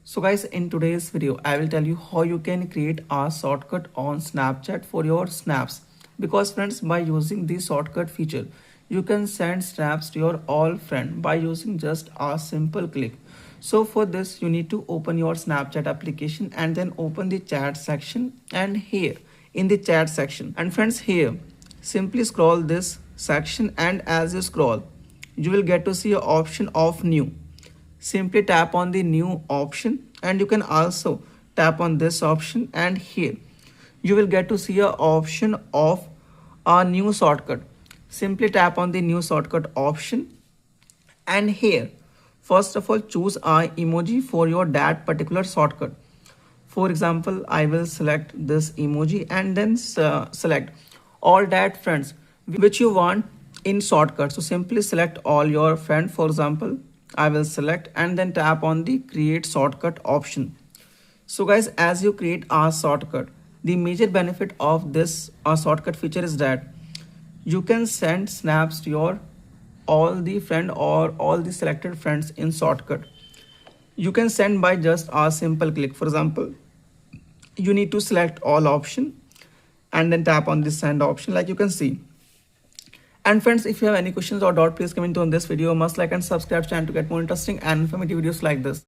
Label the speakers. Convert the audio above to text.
Speaker 1: So guys, in today's video, I will tell you how you can create a shortcut on Snapchat for your snaps. Because friends, by using the shortcut feature, you can send snaps to your all friend by using just a simple click. So for this, you need to open your Snapchat application and then open the chat section, and here in the chat section. And friends, here, simply scroll this section, and as you scroll, you will get to see an option of new. Simply tap on the new option, and you can also tap on this option, and here you will get to see a option of a new shortcut. Simply tap on the new shortcut option, and here first of all choose a emoji for your that particular shortcut. For example, I will select this emoji and then select all that friends which you want in shortcut. So simply select all your friend. For example, I will select and then tap on the create shortcut option. So guys, as you create a shortcut, the major benefit of this shortcut feature is that you can send snaps to your all the friend or all the selected friends in shortcut. You can send by just a simple click. For example, you need to select all option and then tap on this send option like you can see. And friends, if you have any questions or doubt, please comment on this video. Must like and subscribe channel to get more interesting and informative videos like this.